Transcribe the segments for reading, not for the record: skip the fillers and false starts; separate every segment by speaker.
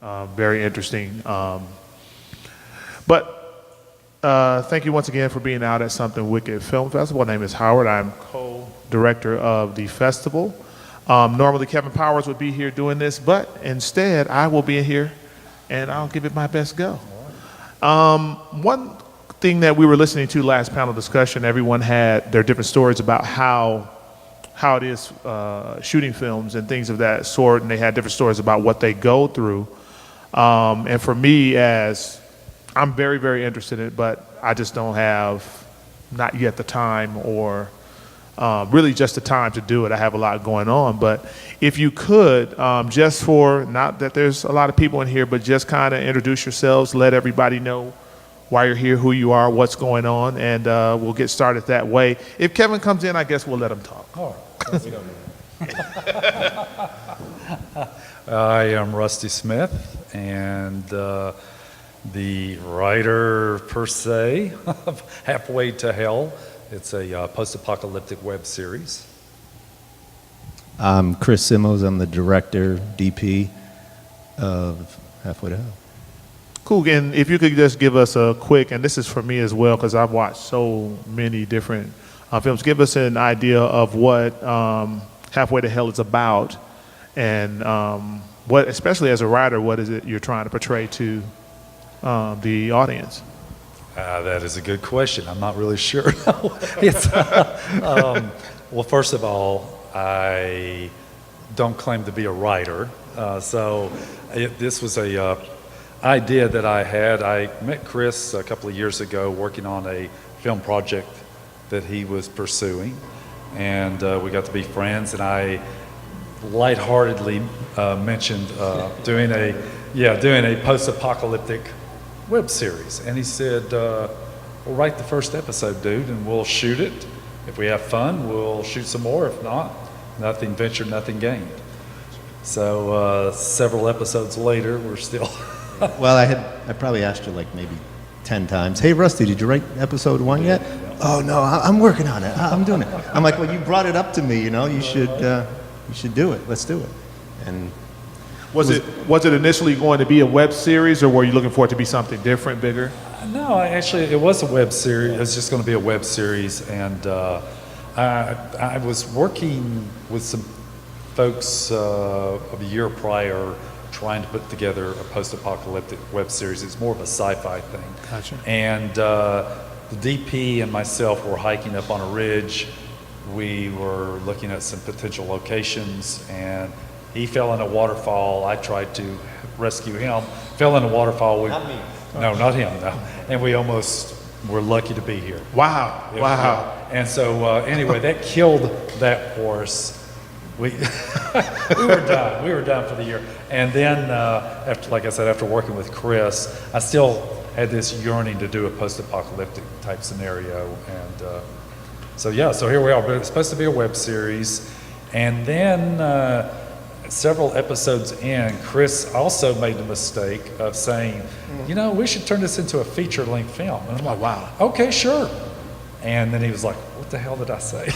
Speaker 1: very interesting. Thank you once again for being out at Something Wicked Film Festival. My name is Howard. I'm co-director of the festival. Normally Kevin Powers would be here doing this, but instead I will be in here and I'll give it my best go. One thing that we were listening to last panel discussion, everyone had their different stories about how it is shooting films and things of that sort, and they had different stories about what they go through. And for me, as I'm very, very interested in it, but I just don't have not yet the time or really just the time to do it. I have a lot going on. But if you could, just for, not that there's a lot of people in here, but just kind of introduce yourselves, let everybody know why you're here, who you are, what's going on, and we'll get started that way. If Kevin comes in, I guess we'll let him talk.
Speaker 2: Oh, I am Rusty Smith, and the writer, per se, of Halfway to Hell. It's a post-apocalyptic web series.
Speaker 3: I'm Chris Simmons. I'm the director, DP of Halfway to Hell.
Speaker 1: Cool. And if you could just give us a quick, and this is for me as well, because I've watched so many different films, give us an idea of what Halfway to Hell is about, and what, especially as a writer, what is it you're trying to portray to the audience?
Speaker 2: That is a good question. I'm not really sure. It's, well, first of all, I don't claim to be a writer. This was a idea that I had. I met Chris a couple of years ago working on a film project that he was pursuing, and we got to be friends, and I lightheartedly mentioned doing a post-apocalyptic web series, and he said, "We'll write the first episode, dude, and we'll shoot it. If we have fun, we'll shoot some more. If not, nothing ventured, nothing gained." So several episodes later, we're still.
Speaker 3: Well, I probably asked you like maybe 10 times, "Hey, Rusty, did you write episode 1 yet?" "Oh no, I'm working on it. I'm doing it." I'm like, "Well, you brought it up to me. You know, you should do it. Let's do it." And
Speaker 1: Was it initially going to be a web series, or were you looking for it to be something different, bigger?
Speaker 2: No, actually, it was a web series. It was just going to be a web series, and I was working with some folks of a year prior trying to put together a post-apocalyptic web series. It's more of a sci-fi thing.
Speaker 1: Gotcha.
Speaker 2: And the DP and myself were hiking up on a ridge. We were looking at some potential locations, and he fell in a waterfall. I tried to rescue him. Fell in a waterfall.
Speaker 3: Not me.
Speaker 2: No, not him, no. And we almost were lucky to be here.
Speaker 1: Wow.
Speaker 2: Yeah,
Speaker 1: Wow.
Speaker 2: yeah. And so anyway, that killed that for us. We we were done for the year. And then after, like I said, after working with Chris, I still had this yearning to do a post-apocalyptic type scenario. And so here we are. But it's supposed to be a web series. And then several episodes in, Chris also made the mistake of saying, "You know, we should turn this into a feature-length film." And I'm like,
Speaker 1: wow.
Speaker 2: "Okay, sure." And then he was like, "What the hell did I say?"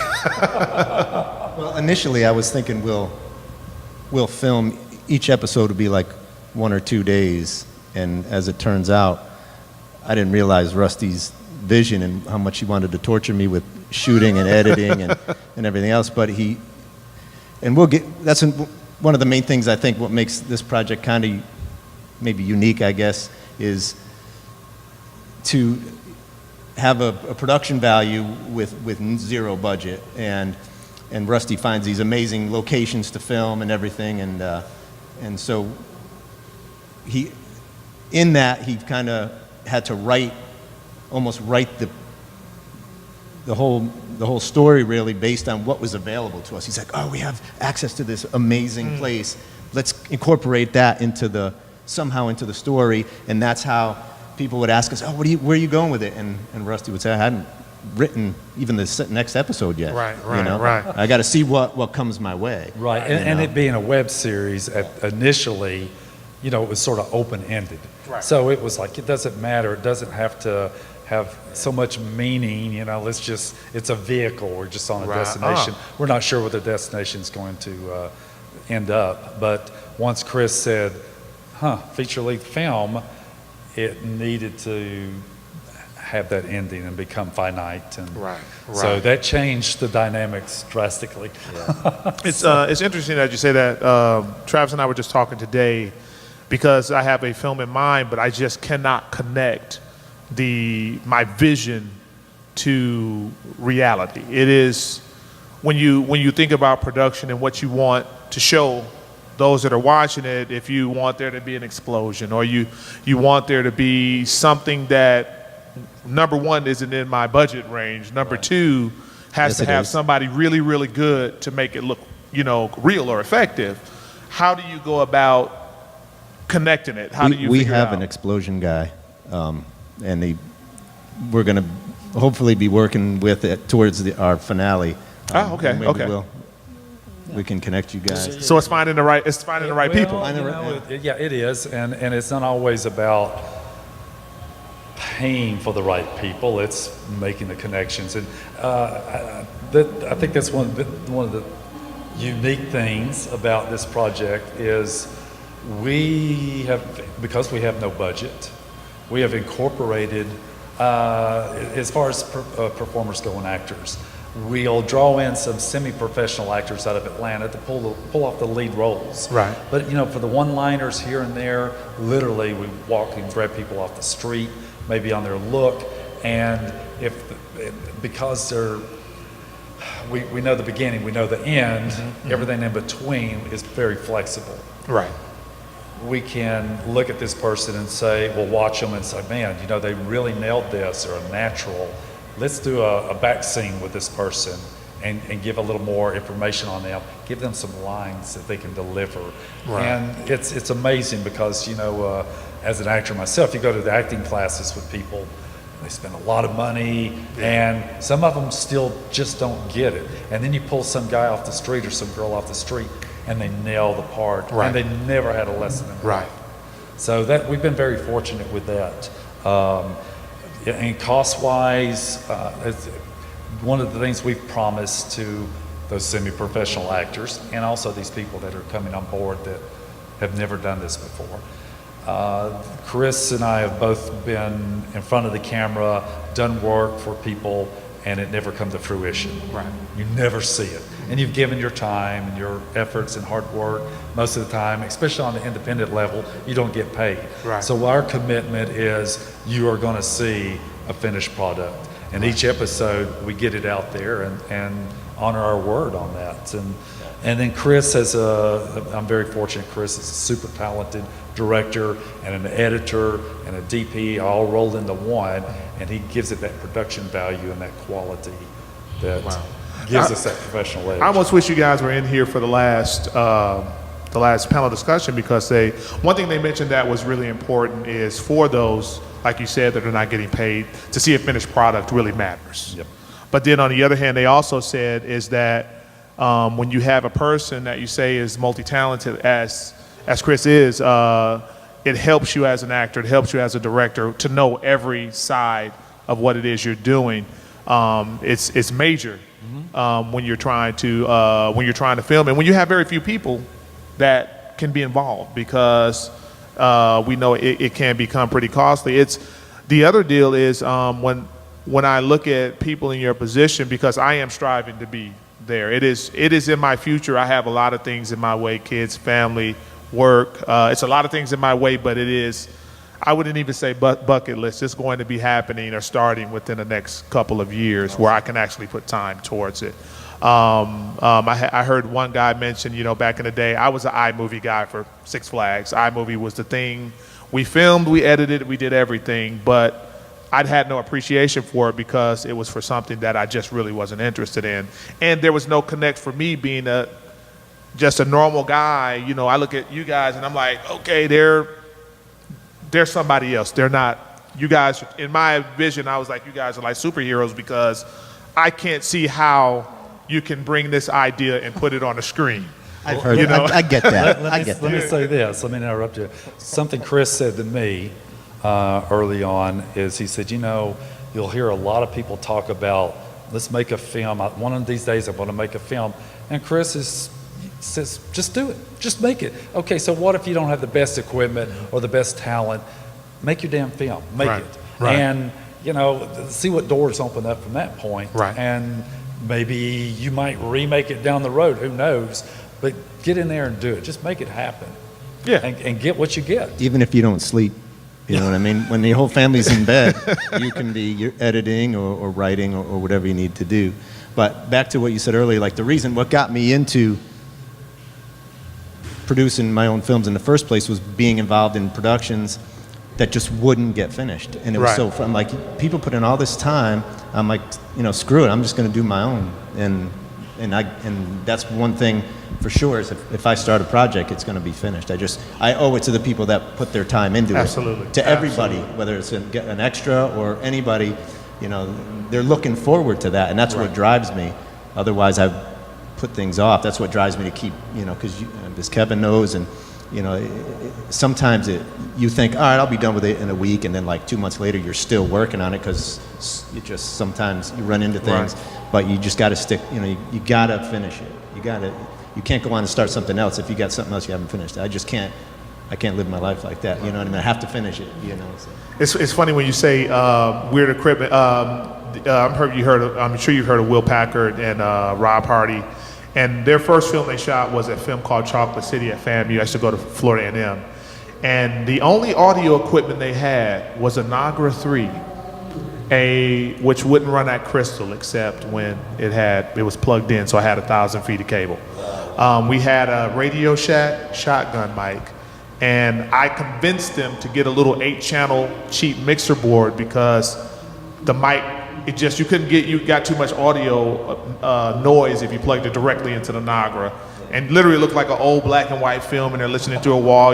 Speaker 3: well, initially I was thinking we'll film, each episode will be like 1 or 2 days, and as it turns out, I didn't realize Rusty's vision and how much he wanted to torture me with shooting and editing and everything else. But that's one of the main things I think what makes this project kind of maybe unique, I guess, is to have a production value with zero budget, and Rusty finds these amazing locations to film and everything, and so he kind of had to almost write the whole story really based on what was available to us. He's like, "Oh, we have access to this amazing place. Let's incorporate that somehow into the story." And that's how people would ask us, "Oh, where are you going with it?" And Rusty would say, "I hadn't written even the next episode yet.
Speaker 1: Right.
Speaker 3: I got to see what comes my way."
Speaker 2: Right, and it being a web series, initially, it was sort of open-ended.
Speaker 1: Right.
Speaker 2: So it was like, it doesn't matter. It doesn't have to have so much meaning. It's a vehicle. We're just on a destination. We're not sure where the destination is going to end up. But once Chris said, feature-length film, it needed to have that ending and become finite. And
Speaker 1: Right,
Speaker 2: so
Speaker 1: right.
Speaker 2: that changed the dynamics drastically.
Speaker 1: It's interesting that you say that. Travis and I were just talking today because I have a film in mind, but I just cannot connect my vision to reality. It is when you think about production and what you want to show those that are watching it, if you want there to be an explosion or you want there to be something that, number one, isn't in my budget range. Number two, has
Speaker 3: Yes,
Speaker 1: to
Speaker 3: it
Speaker 1: have
Speaker 3: is.
Speaker 1: somebody really, really good to make it look, real or effective. How do you go about connecting it? How do you
Speaker 3: We
Speaker 1: figure
Speaker 3: have
Speaker 1: it out?
Speaker 3: an explosion guy, and we're going to hopefully be working with it towards our finale.
Speaker 1: Okay,
Speaker 3: and maybe
Speaker 1: okay.
Speaker 3: We can connect you guys.
Speaker 1: So it's finding the right people.
Speaker 2: Well, yeah, it is, and it's not always about paying for the right people. It's making the connections, and I think that's one of the unique things about this project is because we have no budget, we have incorporated as far as performers go and actors. We'll draw in some semi-professional actors out of Atlanta to pull off the lead roles.
Speaker 1: Right.
Speaker 2: But for the one-liners here and there, literally we walk and grab people off the street, maybe on their look, and because we know the beginning, we know the end, everything in between is very flexible.
Speaker 1: Right.
Speaker 2: We can look at this person and say, we'll watch them and say, man, they really nailed this, or a natural. Let's do a back scene with this person and give a little more information on them, give them some lines that they can deliver.
Speaker 1: Right.
Speaker 2: And it's amazing because, as an actor myself, you go to the acting classes with people, they spend a lot of money, and some of them still just don't get it. And then you pull some guy off the street or some girl off the street, and they nail the part,
Speaker 1: Right.
Speaker 2: and they never had a lesson in
Speaker 1: Right.
Speaker 2: life. So we've been very fortunate with that. And cost-wise, it's one of the things we've promised to those semi-professional actors, and also these people that are coming on board that have never done this before. Chris and I have both been in front of the camera, done work for people, and it never come to fruition.
Speaker 1: Right.
Speaker 2: You never see it. And you've given your time and your efforts and hard work. Most of the time, especially on the independent level, you don't get paid.
Speaker 1: Right.
Speaker 2: So our commitment is you are going to see a finished product. And each episode, we get it out there and honor our word on that. And then Chris I'm very fortunate, Chris is a super talented director and an editor and a DP all rolled into one, and he gives it that production value and that quality that gives us that professional edge.
Speaker 1: I almost wish you guys were in here for the last panel discussion, because one thing they mentioned that was really important is for those, like you said, that are not getting paid, to see a finished product really matters.
Speaker 2: Yep.
Speaker 1: But then on the other hand, they also said is that when you have a person that you say is multi-talented as Chris is, it helps you as an actor, it helps you as a director to know every side of what it is you're doing. It's major when you're trying to film, and when you have very few people that can be involved, because we know it can become pretty costly. The other deal is when I look at people in your position, because I am striving to be there. It is in my future. I have a lot of things in my way: kids, family, work. It's a lot of things in my way, but it is, I wouldn't even say bucket list. It's going to be happening or starting within the next couple of years where I can actually put time towards it. I heard one guy mention, back in the day, I was an iMovie guy for Six Flags. iMovie was the thing. We filmed, we edited, we did everything, but I'd had no appreciation for it because it was for something that I just really wasn't interested in. And there was no connect for me being just a normal guy. I look at you guys and I'm like, okay, they're somebody else. They're not, you guys, in my vision, I was like, you guys are like superheroes, because I can't see how you can bring this idea and put it on a screen.
Speaker 3: I've heard. I get that.
Speaker 2: Let me say this. Let me interrupt you. Something Chris said to me early on is he said, you'll hear a lot of people talk about, let's make a film. One of these days I want to make a film. And Chris is, says, just do it, just make it. Okay, so what if you don't have the best equipment or the best talent? Make your damn film, make
Speaker 1: Right,
Speaker 2: it.
Speaker 1: right.
Speaker 2: And, you know, see what doors open up from that point.
Speaker 1: Right.
Speaker 2: And maybe you might remake it down the road, who knows? But get in there and do it, just make it happen.
Speaker 1: Yeah.
Speaker 2: And get what you get.
Speaker 3: Even if you don't sleep, you know what I mean? When the whole family's in bed, you can be you're editing or writing or whatever you need to do. But back to what you said earlier, like what got me into producing my own films in the first place was being involved in productions that just wouldn't get finished. And it was
Speaker 1: Right.
Speaker 3: so fun. Like, people put in all this time. I'm like, you know, screw it. I'm just going to do my own. And that's one thing for sure is if I start a project, it's going to be finished. I owe it to the people that put their time into
Speaker 1: Absolutely.
Speaker 3: it. To everybody,
Speaker 1: Absolutely.
Speaker 3: whether it's an extra or anybody, you know, they're looking forward to that. And that's what drives me. Otherwise, I put things off. That's what drives me to keep, you know, because as Kevin knows, and you know, sometimes you think, all right, I'll be done with it in a week, and then like 2 months later, you're still working on it because sometimes you run into things, but you just got to stick. You know, you got to finish it. You can't go on and start something else if you got something else you haven't finished. I can't live my life like that. You know what I mean? I have to finish it. You know. So.
Speaker 1: It's funny when you say weird equipment. I'm sure you've heard of Will Packard and Rob Hardy, and their first film they shot was a film called Chocolate City at FAMU. I used to go to Florida A&M, and the only audio equipment they had was a Nagra 3, which wouldn't run at crystal except when it was plugged in, so I had 1,000 feet of cable. We had a Radio Shack shotgun mic, and I convinced them to get a little 8-channel cheap mixer board because the mic, you got too much audio noise if you plugged it directly into the Nagra. And literally looked like an old black and white film, and they're listening to a wall.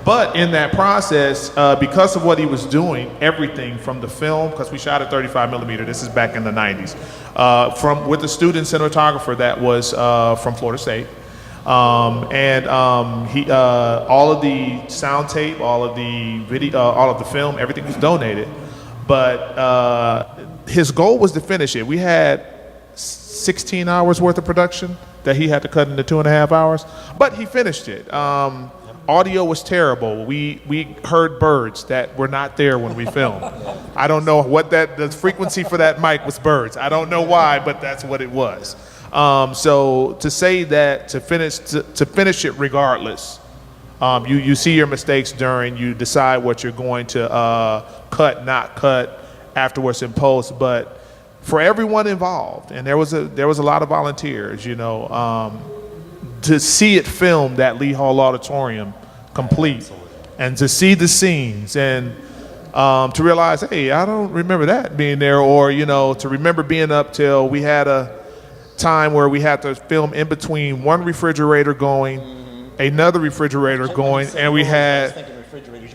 Speaker 1: But in that process, because of what he was doing, everything from the film, because we shot at 35 millimeter, this is back in the 90s, with a student cinematographer that was from Florida State. All of the sound tape, all of the video, all of the film, everything was donated. But his goal was to finish it. We had 16 hours worth of production that he had to cut into 2.5 hours, but he finished it. Audio was terrible. We heard birds that were not there when we filmed. I don't know what the frequency for that mic was birds. I don't know why, but that's what it was. So to say that to finish it regardless, you see your mistakes during, you decide what you're going to cut, not cut afterwards in post, but for everyone involved, and there was a lot of volunteers, you know, to see it filmed at Lee Hall Auditorium complete, and to see the scenes, and to realize, hey, I don't remember that being there, or, you know, to remember being up till we had a time where we had to film in between one refrigerator going, another refrigerator going, and we had.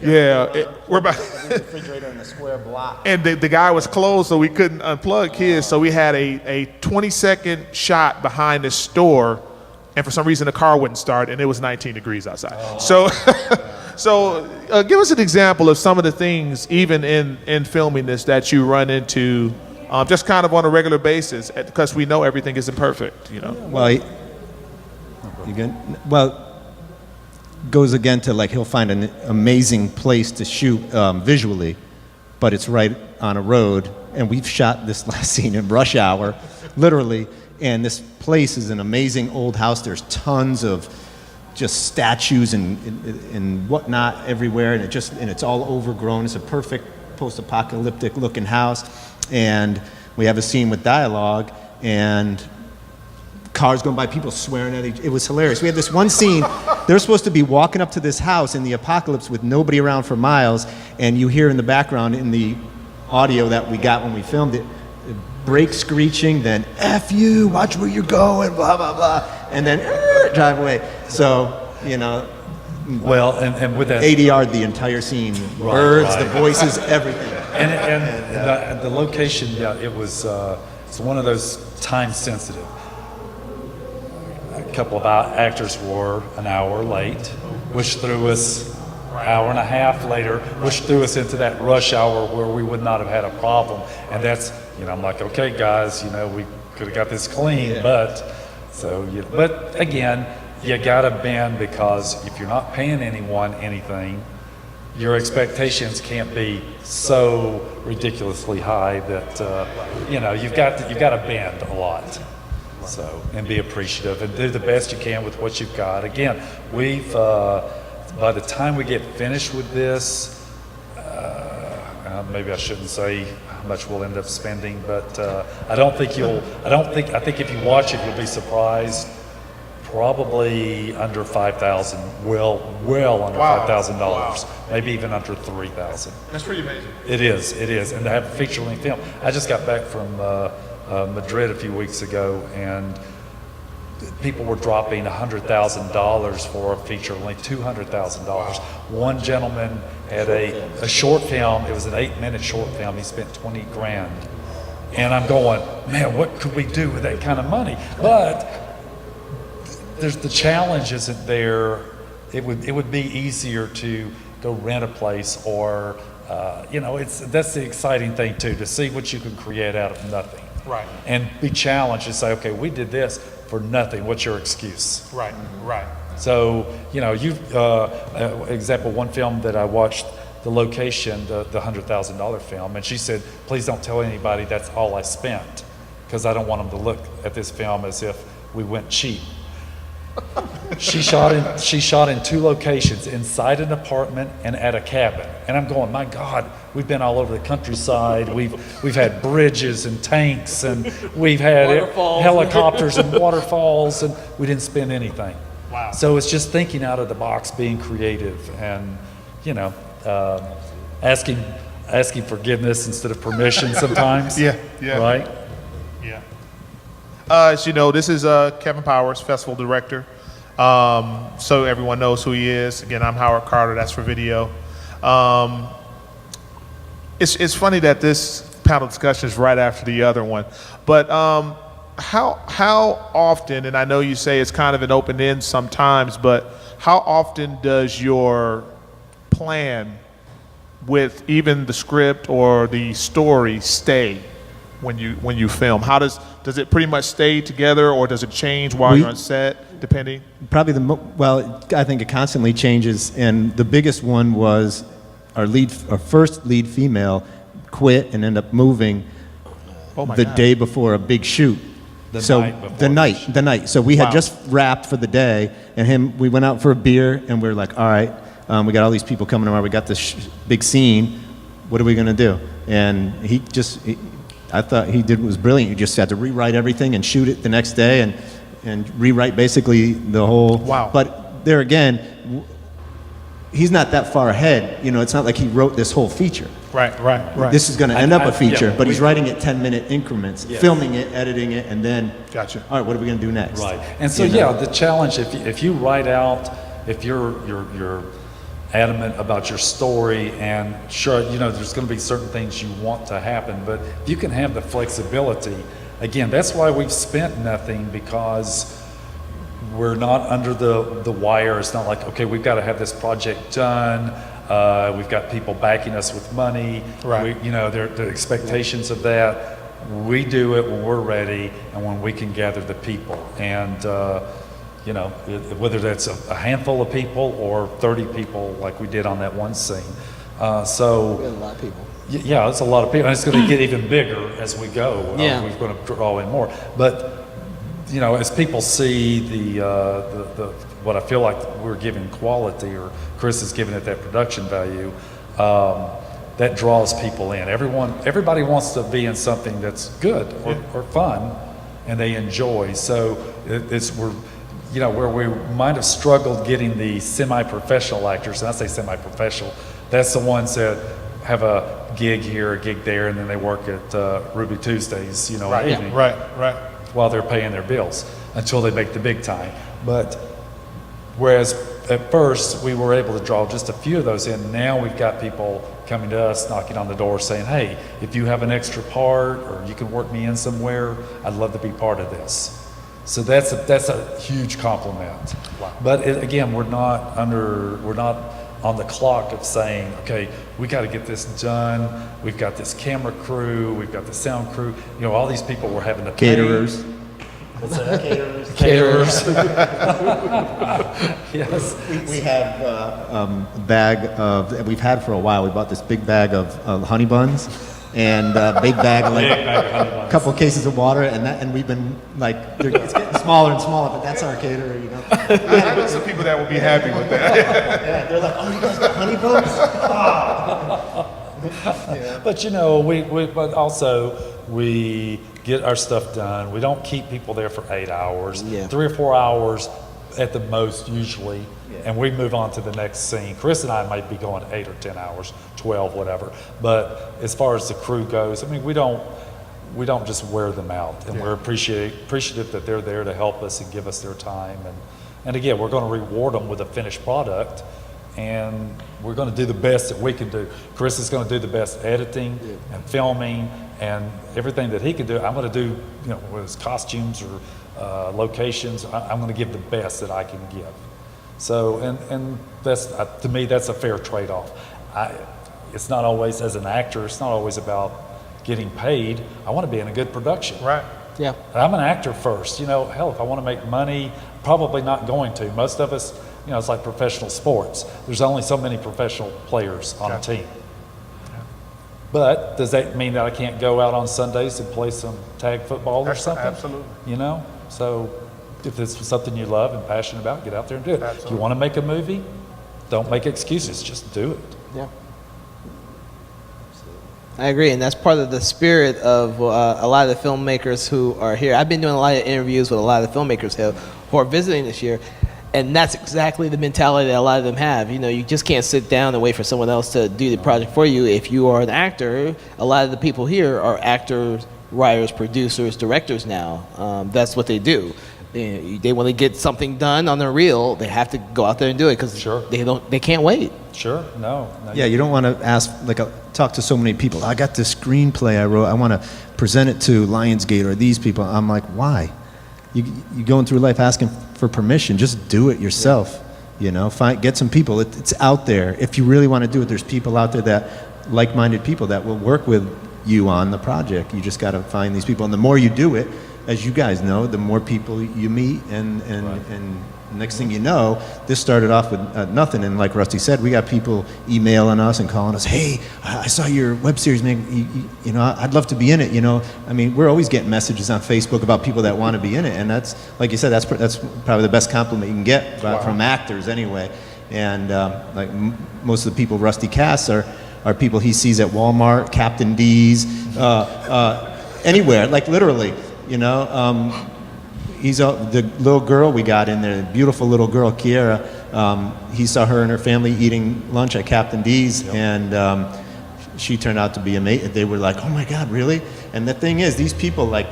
Speaker 1: We're about
Speaker 3: refrigerator in a square block.
Speaker 1: And the guy was closed, so we couldn't unplug his. So we had a 20-second shot behind the store, and for some reason the car wouldn't start, and it was 19 degrees outside. So give us an example of some of the things, even in filming this, that you run into just kind of on a regular basis, because we know everything isn't perfect, you know.
Speaker 3: Well, goes again to like he'll find an amazing place to shoot visually, but it's right on a road, and we've shot this last scene in rush hour, literally, and this place is an amazing old house. There's tons of just statues and whatnot everywhere, and it's all overgrown. It's a perfect post-apocalyptic looking house, and we have a scene with dialogue and cars going by, people swearing at each. It was hilarious. We had this one scene. They're supposed to be walking up to this house in the apocalypse with nobody around for miles, and you hear in the background in the audio that we got when we filmed it, brake screeching, then F you, watch where you're going, blah, blah, blah, and then drive away. So, you know,
Speaker 2: Well, and with that,
Speaker 3: ADR the entire scene, birds, the voices, everything.
Speaker 2: and the location, yeah, it's one of those time sensitive. A couple of actors were an hour late, which threw us hour and a half later, which threw us into that rush hour where we would not have had a problem. And that's, I'm like, okay, guys, we could have got this clean, but So, but again, you got to bend, because if you're not paying anyone anything, your expectations can't be so ridiculously high that you've got to bend a lot. So, and be appreciative and do the best you can with what you've got. Again, we've by the time we get finished with this, maybe I shouldn't say how much we'll end up spending, but I think if you watch it, you'll be surprised. Probably under $5,000, well under $5,000, maybe even under $3,000.
Speaker 1: That's pretty amazing.
Speaker 2: It is, and to have a feature-length film. I just got back from Madrid a few weeks ago, and people were dropping $100,000 for a feature-length, $200,000. One gentleman had a short film. It was an 8-minute short film. He spent $20,000, and I'm going, man, what could we do with that kind of money? But there's the challenge isn't there. It would be easier to go rent a place, or that's the exciting thing too, to see what you can create out of nothing.
Speaker 1: Right.
Speaker 2: And be challenged and say, okay, we did this for nothing. What's your excuse?
Speaker 1: Right. Right.
Speaker 2: So example, one film that I watched, the location, the $100,000 film, and she said, please don't tell anybody that's all I spent, because I don't want them to look at this film as if we went cheap. She shot in 2 locations, inside an apartment and at a cabin. And I'm going, my God, we've been all over the countryside. We've had bridges and tanks, and we've had helicopters and waterfalls, and we didn't spend anything.
Speaker 1: Wow.
Speaker 2: So it's just thinking out of the box, being creative, and asking forgiveness instead of permission sometimes.
Speaker 1: Yeah.
Speaker 2: Right.
Speaker 1: Yeah. As you know, this is Kevin Powers, festival director. So everyone knows who he is. Again, I'm Howard Carter. That's for video. It's funny that this panel discussion is right after the other one. But how often, and I know you say it's kind of an open end sometimes, but how often does your plan with even the script or the story stay when you film? How does it pretty much stay together, or does it change while you're on set, depending?
Speaker 3: Probably I think it constantly changes, and the biggest one was our first lead female quit and ended up moving the day before a big shoot. The night. So we had just wrapped for the day, and we went out for a beer, and we were like, all right, we got all these people coming tomorrow. We got this big scene. What are we gonna do? And I thought he was brilliant. You just had to rewrite everything and shoot it the next day, and rewrite basically the whole.
Speaker 1: Wow.
Speaker 3: But there again, he's not that far ahead. It's not like he wrote this whole feature.
Speaker 1: Right.
Speaker 3: This is going to end up a feature, but he's writing it 10-minute increments,
Speaker 2: Yes.
Speaker 3: filming it, editing it, and then.
Speaker 1: Gotcha.
Speaker 3: All right, what are we going to do next?
Speaker 2: Right. And so the challenge, if you write out, if you're adamant about your story, and sure, there's going to be certain things you want to happen, but you can have the flexibility. Again, that's why we've spent nothing, because we're not under the wire. It's not like, okay, we've got to have this project done. We've got people backing us with money.
Speaker 1: Right.
Speaker 2: The expectations of that. We do it when we're ready and when we can gather the people. And whether that's a handful of people or 30 people like we did on that one scene.
Speaker 4: We had a lot of people.
Speaker 2: Yeah, it's a lot of people, and it's going to get even bigger as we go.
Speaker 4: Yeah.
Speaker 2: We're going to draw in more. But, as people see the what I feel like we're giving quality, or Chris is giving it that production value, that draws people in. Everybody wants to be in something that's good or fun, and they enjoy. So where we might have struggled getting the semi-professional actors, and I say semi-professional, that's the ones that have a gig here, a gig there, and then they work at Ruby Tuesdays, evening,
Speaker 1: Right.
Speaker 2: while they're paying their bills until they make the big time. But whereas at first we were able to draw just a few of those in, now we've got people coming to us, knocking on the door saying, hey, if you have an extra part or you can work me in somewhere, I'd love to be part of this. So that's a huge compliment.
Speaker 1: Wow.
Speaker 2: But again, we're not on the clock of saying, okay, we got to get this done. We've got this camera crew, we've got the sound crew. All these people we're having to pay.
Speaker 3: Caterers.
Speaker 2: What's that?
Speaker 3: Caterers.
Speaker 2: Caterers. Yes.
Speaker 3: We have a bag of, we've had for a while, we bought this big bag of honey buns and a big bag of like a couple cases of water, and we've been like, it's getting smaller and smaller, but that's our caterer, you know.
Speaker 1: I know some people that will be happy with that.
Speaker 3: Yeah, they're like, oh, you guys got honey buns?
Speaker 2: But you know, but also we get our stuff done. We don't keep people there for 8 hours,
Speaker 4: Yeah.
Speaker 2: 3 or 4 hours at the most usually, and we move on to the next scene. Chris and I might be going 8 or 10 hours, 12, whatever. But as far as the crew goes, I mean, we don't just wear them out, and we're appreciative that they're there to help us and give us their time. And again, we're going to reward them with a finished product. And we're going to do the best that we can do. Chris is going to do the best editing and filming and everything that he can do. I'm going to do, you know, whether it's costumes or locations. I'm going to give the best that I can give. So, and that's to me, that's a fair trade-off. It's not always, as an actor, it's not always about getting paid. I want to be in a good production.
Speaker 1: Right.
Speaker 4: Yeah.
Speaker 2: I'm an actor first. You know, hell, if I want to make money, probably not going to. Most of us, you know, it's like professional sports. There's only so many professional players on a team. But does that mean that I can't go out on Sundays and play some tag football or something?
Speaker 1: Absolutely.
Speaker 2: You know? So if it's something you love and passionate about, get out there and do it. If
Speaker 1: Absolutely.
Speaker 2: you want to make a movie, don't make excuses. Just do it.
Speaker 4: Yeah. I agree, and that's part of the spirit of a lot of the filmmakers who are here. I've been doing a lot of interviews with a lot of the filmmakers who are visiting this year, and that's exactly the mentality that a lot of them have. You know, you just can't sit down and wait for someone else to do the project for you. If you are an actor, a lot of the people here are actors, writers, producers, directors now. That's what they do. They want to get something done on their reel. They have to go out there and do it because they can't wait.
Speaker 2: Sure. No.
Speaker 3: Yeah, you don't want to ask, like, talk to so many people. I got this screenplay I wrote. I want to present it to Lionsgate or these people. I'm like, why? You going through life asking for permission. Just do it yourself. You know, get some people. It's out there. If you really want to do it, there's people out there that, like-minded people that will work with you on the project. You just got to find these people. And the more you do it, as you guys know, the more people you meet, and next thing you know, this started off with nothing. And like Rusty said, we got people emailing us and calling us, hey, I saw your web series, man. You know, I'd love to be in it. You know, I mean, we're always getting messages on Facebook about people that want to be in it. And that's, like you said, that's probably the best compliment you can get from actors anyway. And like most of the people Rusty casts are people he sees at Walmart, Captain D's, anywhere, like literally. You know, the little girl we got in there, the beautiful little girl, Kiera, he saw her and her family eating lunch at Captain D's, and she turned out to be amazing. They were like, oh my God, really? And the thing is, these people, like,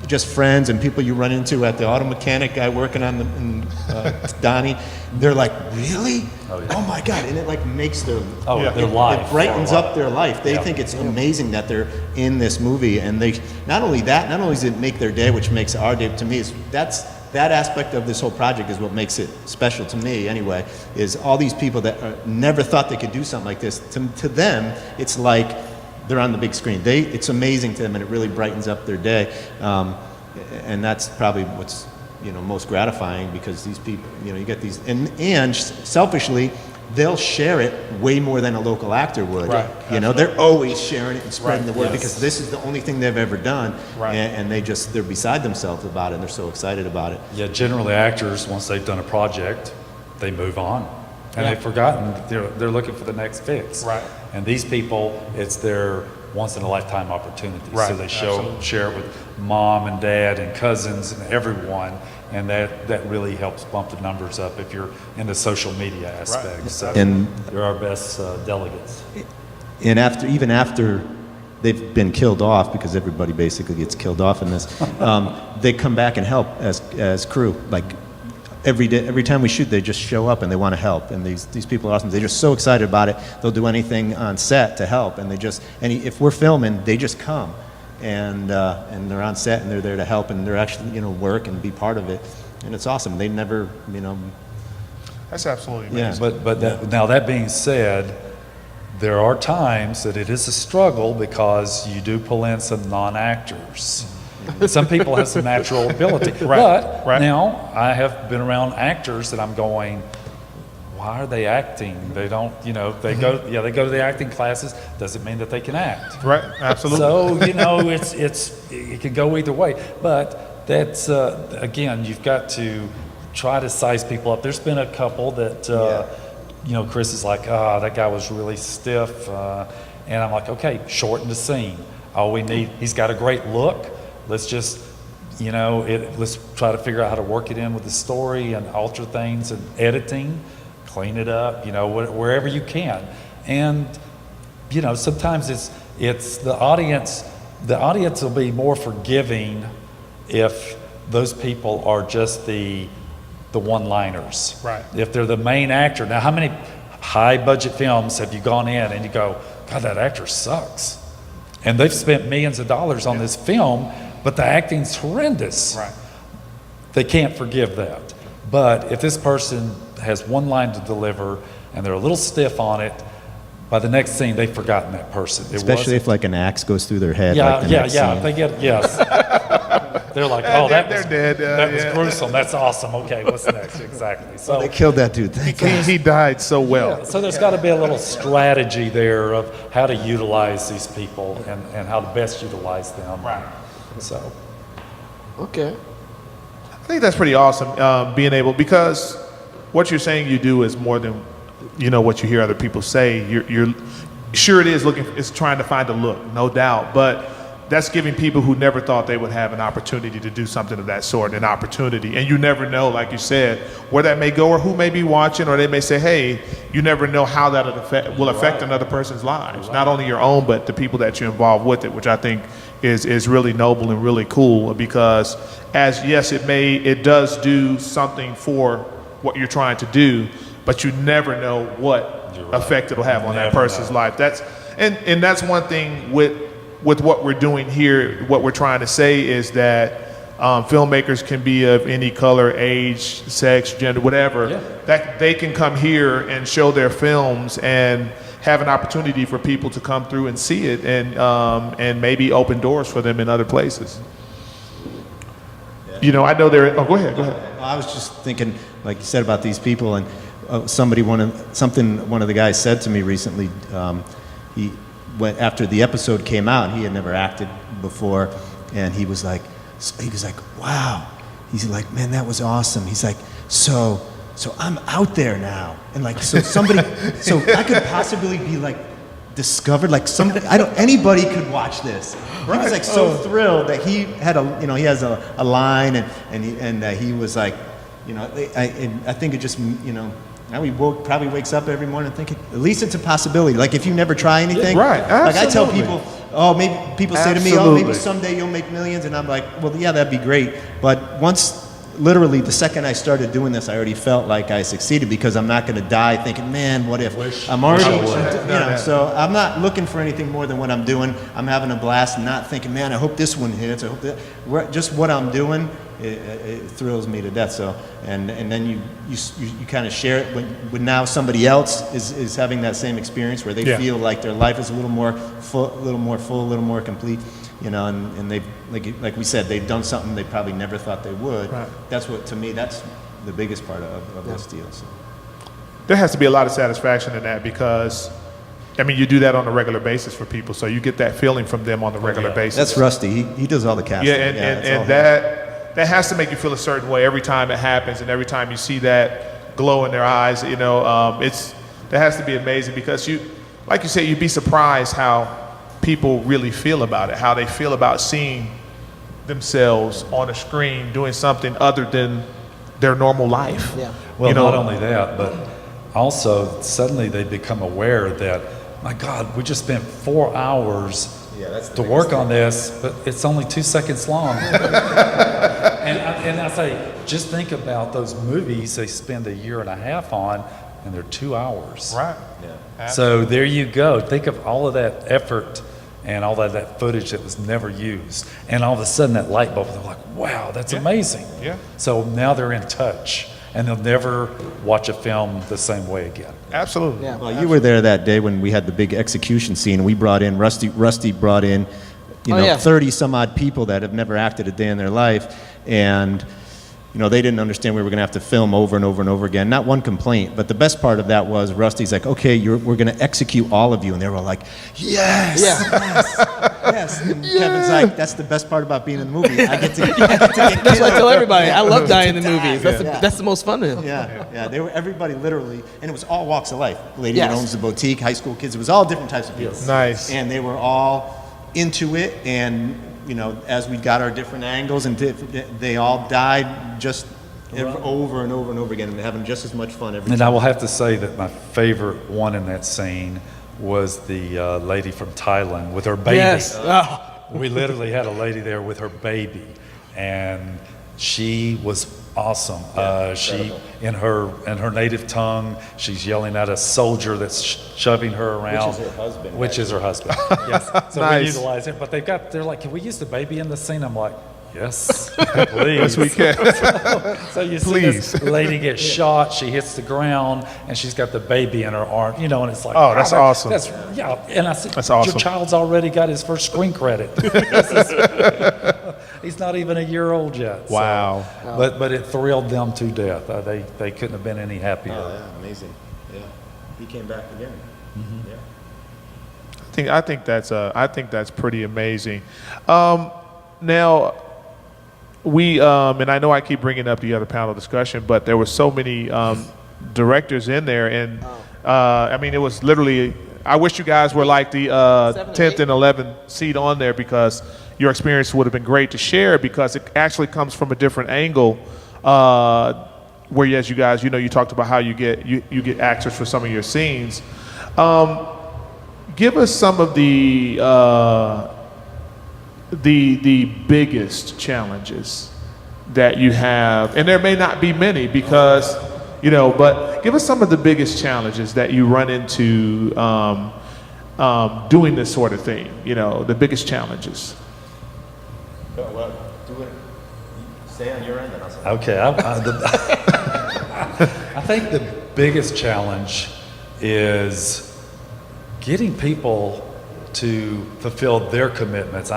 Speaker 3: just friends and people you run into at the auto mechanic guy working on Donnie, they're like, really?
Speaker 2: Oh, yeah.
Speaker 3: Oh my God. And it like makes their
Speaker 2: life.
Speaker 3: It brightens up their life. They think it's amazing that they're in this movie, and they not only does it make their day, which makes our day, to me, that aspect of this whole project is what makes it special to me anyway, is all these people that never thought they could do something like this. To them, it's like they're on the big screen. It's amazing to them, and it really brightens up their day. And that's probably what's, you know, most gratifying, because these people, you know, you get these, and selfishly, they'll share it way more than a local actor would.
Speaker 1: Right.
Speaker 3: You know, they're always sharing it and spreading the word,
Speaker 2: Yes.
Speaker 3: because this is the only thing they've ever done.
Speaker 1: Right.
Speaker 3: And they're beside themselves about it, and they're so excited about it.
Speaker 2: Yeah, generally actors, once they've done a project, they move on. And they've forgotten, they're looking for the next fix.
Speaker 1: Right.
Speaker 2: And these people, it's their once-in-a-lifetime opportunity.
Speaker 1: Right,
Speaker 2: So they
Speaker 1: absolutely.
Speaker 2: share it with mom and dad and cousins and everyone, and that really helps bump the numbers up if you're in the social media aspect.
Speaker 1: Right.
Speaker 2: So
Speaker 3: And-
Speaker 2: you're our best delegates.
Speaker 3: And even after they've been killed off, because everybody basically gets killed off in this, they come back and help as crew. Like every time we shoot, they just show up and they want to help. And these people are awesome. They're just so excited about it. They'll do anything on set to help. And if we're filming, they just come. And they're on set and they're there to help, and they're actually, you know, work and be part of it. And it's awesome. They never, you know.
Speaker 1: That's absolutely
Speaker 3: Yeah.
Speaker 1: amazing.
Speaker 2: But now that being said, there are times that it is a struggle, because you do pull in some non-actors. Some people have some natural ability. But now I have been around actors that I'm going, why are they acting? They don't, they go to the acting classes. Doesn't mean that they can act.
Speaker 1: Right, absolutely.
Speaker 2: So, it can go either way. But that's, again, you've got to try to size people up. There's been a couple that, Chris is like, that guy was really stiff. And I'm like, okay, shorten the scene. All we need, he's got a great look. Let's just, let's try to figure out how to work it in with the story and alter things and editing, clean it up, wherever you can. And, sometimes it's the audience will be more forgiving if those people are just the one-liners.
Speaker 1: Right.
Speaker 2: If they're the main actor. Now, how many high-budget films have you gone in and you go, God, that actor sucks. And they've spent millions of dollars on this film, but the acting's horrendous.
Speaker 1: Right.
Speaker 2: They can't forgive that. But if this person has one line to deliver and they're a little stiff on it, by the next scene, they've forgotten that person.
Speaker 3: Especially if like an axe goes through their head.
Speaker 2: Yeah,
Speaker 3: like the next scene.
Speaker 2: They get, yes. They're like, oh,
Speaker 1: they're dead.
Speaker 2: That was gruesome. That's awesome. Okay, what's next? Exactly. So
Speaker 3: They killed that dude. Thank God.
Speaker 1: He died so well.
Speaker 2: so there's got to be a little strategy there of how to utilize these people and how to best utilize them.
Speaker 1: Right.
Speaker 2: So.
Speaker 4: Okay.
Speaker 1: I think that's pretty awesome, being able, because what you're saying you do is more than, what you hear other people say. You're sure it is it's trying to find a look, no doubt, but that's giving people who never thought they would have an opportunity to do something of that sort, an opportunity. And you never know, like you said, where that may go or who may be watching, or they may say, hey, you never know how that will affect another person's lives, not only your own, but the people that you're involved with it, which I think is really noble and really cool, because it does do something for what you're trying to do, but you never know what effect it'll have on that person's life. That's one thing with what we're doing here. What we're trying to say is that filmmakers can be of any color, age, sex, gender, whatever, that they can come here and show their films and have an opportunity for people to come through and see it, and maybe open doors for them in other places. I know there. Oh, go ahead.
Speaker 3: I was just thinking, like you said about these people, and one of the guys said to me recently. He went after the episode came out. He had never acted before, and he was like, wow. He's like, man, that was awesome. He's like, so I'm out there now, and like, so I could possibly be like discovered, like anybody could watch this. He was like so thrilled that he had he has a line, and he was like, I think it just, now he probably wakes up every morning thinking, at least it's a possibility. Like if you never try anything,
Speaker 1: right? Absolutely.
Speaker 3: Like I tell people, maybe people say to me, maybe someday you'll make millions, and I'm like, well, yeah, that'd be great. But literally the second I started doing this, I already felt like I succeeded, because I'm not going to die thinking, man, what if I'm already, so I'm not looking for anything more than what I'm doing. I'm having a blast and not thinking, man, I hope this one hits. I hope that, just what I'm doing, it thrills me to death. So, and then you kind of share it when now somebody else is having that same experience where they feel like their life is a little more full, a little more complete. And they've, like we said, they've done something they probably never thought they would. Right. That's what, to me, that's the biggest part of this deal. So.
Speaker 1: There has to be a lot of satisfaction in that, because, you do that on a regular basis for people, so you get that feeling from them on a regular basis.
Speaker 3: That's Rusty. He does all the casting.
Speaker 1: Yeah, and that has to make you feel a certain way every time it happens, and every time you see that glow in their eyes. That has to be amazing, because like you said, you'd be surprised how people really feel about it, how they feel about seeing themselves on a screen doing something other than their normal life.
Speaker 4: Yeah.
Speaker 2: Well, not only that, but also suddenly they become aware that, my God, we just spent 4 hours to work on this, but it's only 2 seconds long. and I say, just think about those movies they spend a year and a half on, and they're 2 hours.
Speaker 1: Right.
Speaker 2: Yeah. So there you go. Think of all of that effort and all that footage that was never used, and all of a sudden that light bulb, they're like, wow, that's amazing.
Speaker 1: Yeah.
Speaker 2: So now they're in touch, and they'll never watch a film the same way again.
Speaker 1: Absolutely.
Speaker 4: Yeah.
Speaker 3: Well, you were there that day when we had the big execution scene. We brought in Rusty brought in you
Speaker 4: Oh,
Speaker 3: know,
Speaker 4: yeah.
Speaker 3: 30 some odd people that have never acted a day in their life, and you know, they didn't understand we were going to have to film over and over and over again. Not one complaint, but the best part of that was Rusty's like, okay, we're going to execute all of you. And they were like, yes, yes, yes. And Kevin's like, that's the best part about being in the movie. I get to get
Speaker 4: That's what I tell everybody. I love dying in the
Speaker 3: Die.
Speaker 4: movies. That's the most fun to
Speaker 3: Yeah. They were everybody literally, and it was all walks of life. Lady
Speaker 4: Yes.
Speaker 3: that owns the boutique, high school kids. It was all different types of people.
Speaker 1: Nice.
Speaker 3: And they were all into it. And you know, as we got our different angles, and they all died just over and over and over again, and having just as much fun every
Speaker 2: And
Speaker 3: time.
Speaker 2: I will have to say that my favorite one in that scene was the lady from Thailand with her baby.
Speaker 4: Yes. Oh.
Speaker 2: We literally had a lady there with her baby, and she was awesome. She in her native tongue, she's yelling at a soldier that's shoving her around.
Speaker 3: Which is her husband.
Speaker 2: Which is her husband. Yes. So
Speaker 1: Nice.
Speaker 2: we utilize it, but they're like, can we use the baby in the scene? I'm like, yes, please.
Speaker 1: Yes, we can.
Speaker 2: So you see
Speaker 1: Please.
Speaker 2: this lady get shot, she hits the ground, and she's got the baby in her arm, you know, and it's like,
Speaker 1: Oh, that's awesome.
Speaker 2: That's, yeah, and I said,
Speaker 1: That's awesome.
Speaker 2: your child's already got his first screen credit. He's not even a year old yet. so-
Speaker 1: Wow.
Speaker 2: But it thrilled them to death. They couldn't have been any happier.
Speaker 3: Oh, yeah, amazing. Yeah. He came back again. Yeah.
Speaker 1: I think that's pretty amazing. Now, we and I know I keep bringing up the other panel discussion, but there were so many directors in there, and I mean, it was literally. I wish you guys were like the 10th and 11th seat on there, because your experience would have been great to share, because it actually comes from a different angle. Whereas you guys, you know, you talked about how you get actors for some of your scenes. Give us some of the biggest challenges that you have, and there may not be many, because you know, but give us some of the biggest challenges that you run into doing this sort of thing. You know, the biggest challenges.
Speaker 3: Well, do it. Stay on your end, and I'll say.
Speaker 2: Okay, I think the biggest challenge is getting people to fulfill their commitments.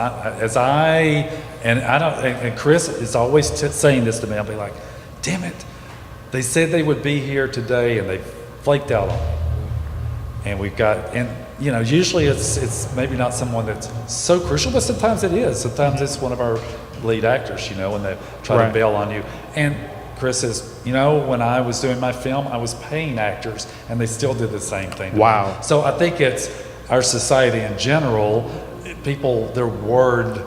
Speaker 2: And Chris is always saying this to me. I'll be like, damn it, they said they would be here today and they flaked out on me. And we've got, and you know, usually it's maybe not someone that's so crucial, but sometimes it is. Sometimes it's one of our lead actors, you know, and they try
Speaker 1: Right.
Speaker 2: to bail on you. And Chris says, you know, when I was doing my film, I was paying actors and they still did the same thing. to me.
Speaker 1: Wow.
Speaker 2: So I think it's our society in general, people, their word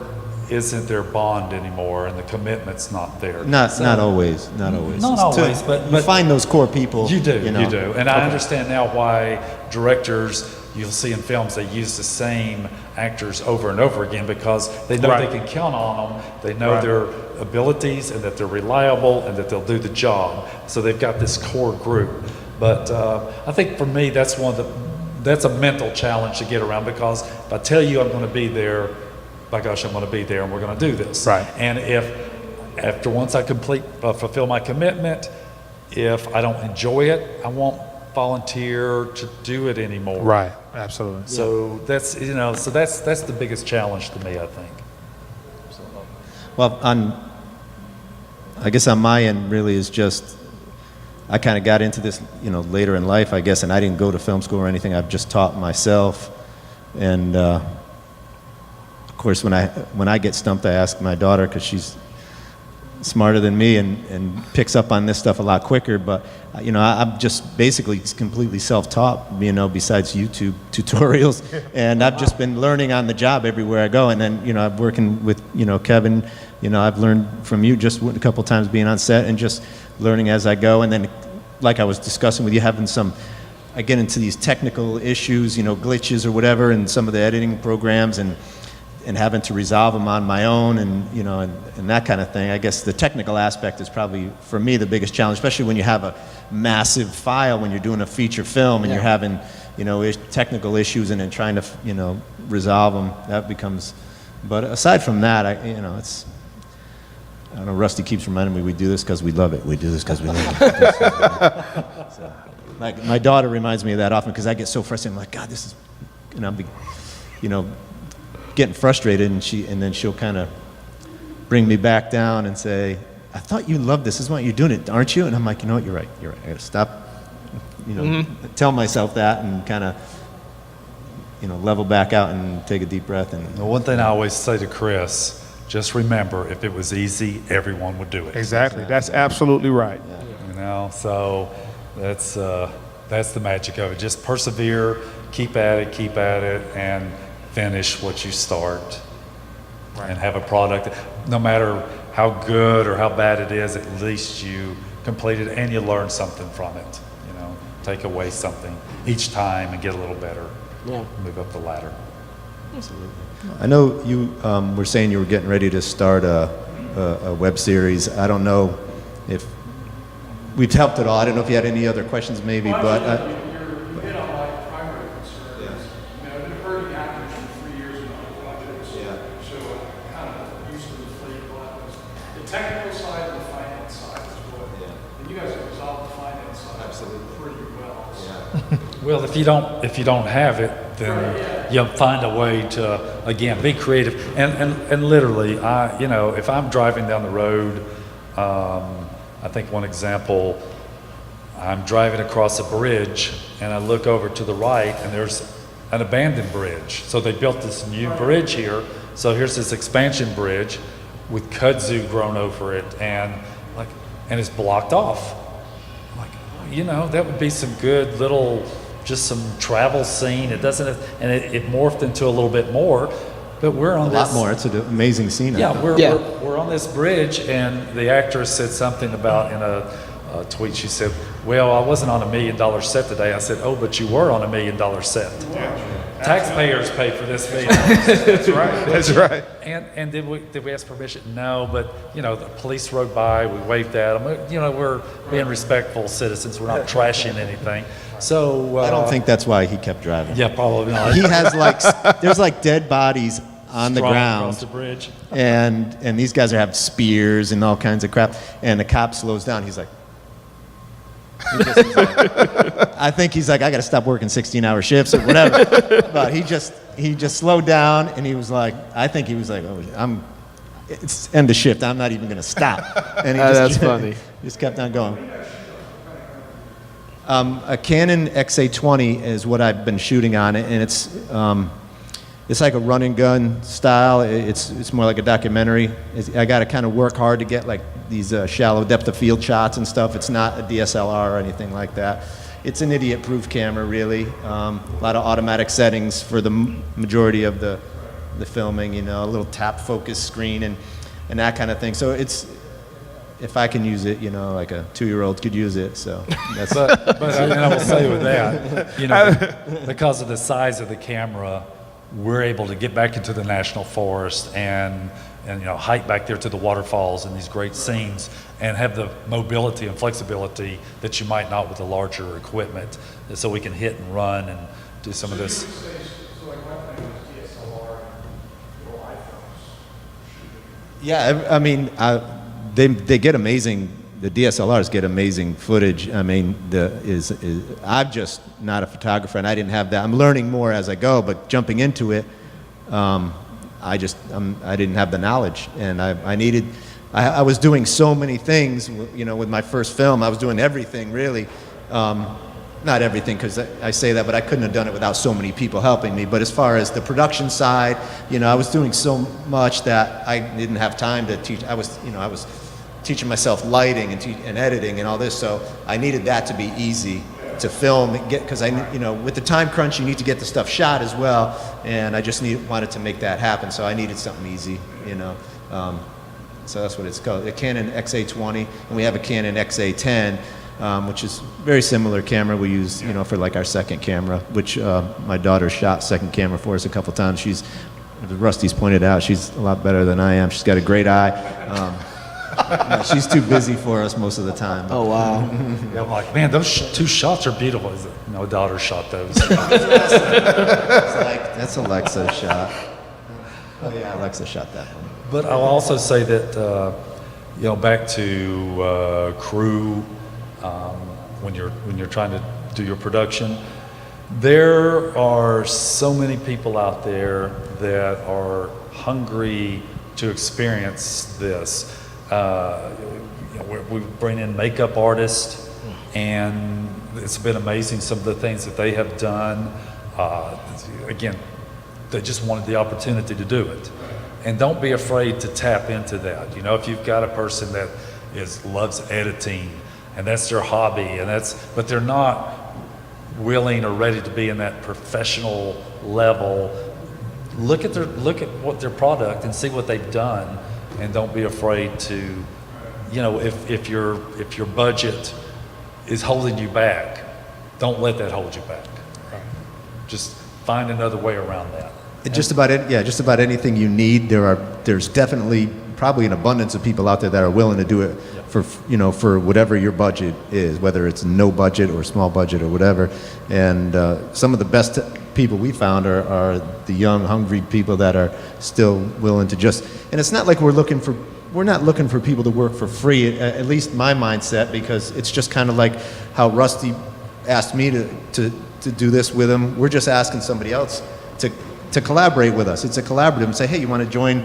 Speaker 2: isn't their bond anymore, and the commitment's not there.
Speaker 3: Not
Speaker 2: So-
Speaker 3: always. Not always.
Speaker 2: Not
Speaker 3: It's
Speaker 2: always, but-
Speaker 3: you find those core people.
Speaker 2: You do,
Speaker 3: know.
Speaker 2: you do. And I understand now why directors, you'll see in films, they use the same actors over and over again, because they know
Speaker 1: Right.
Speaker 2: they can count on them. They know
Speaker 1: Right.
Speaker 2: their abilities and that they're reliable and that they'll do the job. So they've got this core group. But I think for me, that's a mental challenge to get around, because if I tell you I'm going to be there, by gosh, I'm going to be there and we're going to do this.
Speaker 1: Right.
Speaker 2: And if after once I fulfill my commitment, if I don't enjoy it, I won't volunteer to do it anymore.
Speaker 1: Right. Absolutely.
Speaker 2: So that's, you know, so that's the biggest challenge to me, I think.
Speaker 3: Well, I guess on my end really is just, I kind of got into this, you know, later in life, I guess, and I didn't go to film school or anything. I've just taught myself, and of course, when I get stumped, I ask my daughter, because she's smarter than me and picks up on this stuff a lot quicker. But you know, I'm just basically completely self-taught, you know, besides YouTube tutorials, and I've just been learning on the job everywhere I go. And then, you know, I'm working with, you know, Kevin. You know, I've learned from you just a couple times being on set, and just learning as I go. And then, like I was discussing with you, having I get into these technical issues, you know, glitches or whatever, in some of the editing programs, and having to resolve them on my own, and you know, and that kind of thing. I guess the technical aspect is probably, for me, the biggest challenge, especially when you have a massive file, when you're doing a feature film, and you're having, you know, technical issues, and then trying to, you know, resolve them. That becomes. But aside from that, you know, it's. I don't know. Rusty keeps reminding me, we do this because we love it. We do this because we love it. So, my daughter reminds me of that often, because I get so frustrated. I'm like, God, this is, you know, getting frustrated, and then she'll kind of bring me back down and say, I thought you loved this is why you're doing it, aren't you? And I'm like, you know what, you're right, I gotta stop, tell myself that and kind of, level back out and take a deep breath. And
Speaker 2: The one thing I always say to Chris, just remember, if it was easy, everyone would do it.
Speaker 1: Exactly. That's absolutely right.
Speaker 2: So that's the magic of it. Just persevere, keep at it, and finish what you start. And have a product, no matter how good or how bad it is, at least you completed it and you learned something from it. Take away something each time and get a little better.
Speaker 4: Yeah.
Speaker 2: Move up the ladder.
Speaker 3: I know you were saying you were getting ready to start a web series. I don't know if we've helped at all. I don't know if you had any other questions maybe, but...
Speaker 5: You hit on my primary concerns. I've been hurting actors for 3 years in other projects, so I'm kind of used to the fleet buttons. The technical side and the finance side is what, and you guys have resolved the finance side pretty well. So.
Speaker 2: Well, if you don't have it, then you'll find a way to, again, be creative. And literally, if I'm driving down the road, I think one example, I'm driving across a bridge and I look over to the right and there's an abandoned bridge. So they built this new bridge here. So here's this expansion bridge with kudzu grown over it and it's blocked off. That would be some good little, just some travel scene. It doesn't, and it morphed into a little bit more, but we're on
Speaker 3: a lot more. It's an amazing scene.
Speaker 2: Yeah, we're on this bridge, and the actress said something about in a tweet. She said, "Well, I wasn't on $1 million set today." I said, "Oh, but you were on $1 million set. Taxpayers pay for this meeting."
Speaker 1: That's right. That's right.
Speaker 2: And did we ask permission? No, but the police rode by. We waved at them. We're being respectful citizens. We're not trashing anything. So
Speaker 3: I don't think that's why he kept driving.
Speaker 2: Yeah, probably not.
Speaker 3: He has there's dead bodies on the ground
Speaker 2: across the bridge,
Speaker 3: and these guys have spears and all kinds of crap. And the cop slows down. He's like, I think he's like, I got to stop working 16-hour shifts or whatever. But he just slowed down and he was like, I think he was like, oh, it's end of shift. I'm not even going to stop. And he
Speaker 4: that's funny.
Speaker 3: Just kept on going. A Canon XA20 is what I've been shooting on, and it's like a run and gun style. It's more like a documentary. I got to kind of work hard to get these shallow depth of field shots and stuff. It's not a DSLR or anything like that. It's an idiot-proof camera, really. A lot of automatic settings for the majority of the filming. A little tap focus screen and that kind of thing. So if I can use it, like a 2-year-old could use it. So that's.
Speaker 2: But I will say with that, because of the size of the camera, we're able to get back into the national forest and hike back there to the waterfalls and these great scenes and have the mobility and flexibility that you might not with the larger equipment. So we can hit and run and do some of this.
Speaker 5: So like my thing was DSLR and little iPhones.
Speaker 3: Yeah, I mean, they get amazing. The DSLRs get amazing footage. I mean, I'm just not a photographer, and I didn't have that. I'm learning more as I go, but jumping into it, I didn't have the knowledge, and I was doing so many things. With my first film, I was doing everything really. Not everything, because I say that, but I couldn't have done it without so many people helping me. But as far as the production side, I was doing so much that I didn't have time to teach. I was teaching myself lighting and editing and all this, so I needed that to be easy to film, because with the time crunch, you need to get the stuff shot as well, and I just wanted to make that happen, so I needed something easy, so that's what it's called, a Canon XA20, and we have a Canon XA10, which is very similar camera we use, for our second camera, which my daughter shot second camera for us a couple times. As Rusty's pointed out, she's a lot better than I am. She's got a great eye. She's too busy for us most of the time.
Speaker 4: Oh, wow.
Speaker 2: Yeah, I'm like, man, those two shots are beautiful. No, daughter shot those.
Speaker 3: That's Alexa's shot. Oh yeah, Alexa shot that one.
Speaker 2: But I'll also say that, back to crew, when you're trying to do your production, There are so many people out there that are hungry to experience this. We bring in makeup artists, and it's been amazing some of the things that they have done. Again, they just wanted the opportunity to do it. And don't be afraid to tap into that. You know, if you've got a person that loves editing, and that's their hobby, but they're not willing or ready to be in that professional level, look at what their product and see what they've done, and don't be afraid to, you know, if your budget is holding you back, don't let that hold you back. Just find another way around that.
Speaker 3: Just about anything you need. There's definitely probably an abundance of people out there that are willing to do it for whatever your budget is, whether it's no budget or small budget or whatever. And some of the best people we found are the young, hungry people that are still willing to just. And it's not like we're not looking for people to work for free. At least my mindset, because it's just kind of like how Rusty asked me to do this with him. We're just asking somebody else to collaborate with us. It's a collaborative, and say, hey, you want to join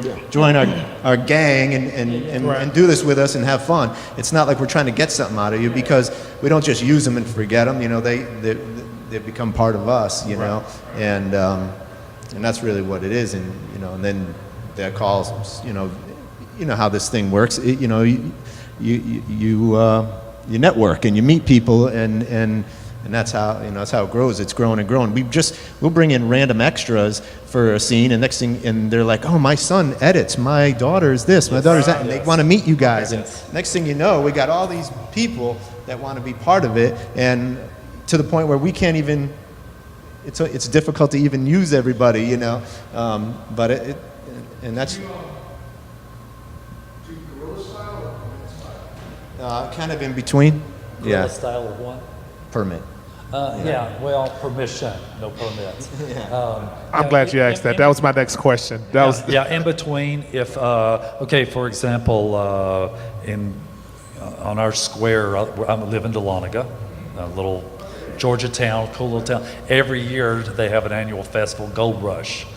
Speaker 3: our gang and do this with us and have fun. It's not like we're trying to get something out of you, because we don't just use them and forget them. You know, they become part of us. You know, and that's really what it is. And you know, and then that calls. You know how this thing works. You network and you meet people and that's how it grows. It's grown and grown. We'll bring in random extras for a scene, and next thing, and they're like, "Oh, my son edits. My daughter's this. My daughter's that," and they want to meet you guys. And next thing you know, we got all these people that want to be part of it, and to the point where we can't even. It's difficult to even use everybody, you know. But and that's.
Speaker 5: Do guerrilla style or permit style?
Speaker 3: Kind of in between.
Speaker 2: Guerrilla style of what?
Speaker 3: Permit.
Speaker 2: Permission, no permits.
Speaker 1: I'm glad you asked that. That was my next question. That was
Speaker 2: in between. If for example, on our square, I live in Dahlonega, a little Georgia town, cool little town. Every year they have an annual festival, Gold Rush.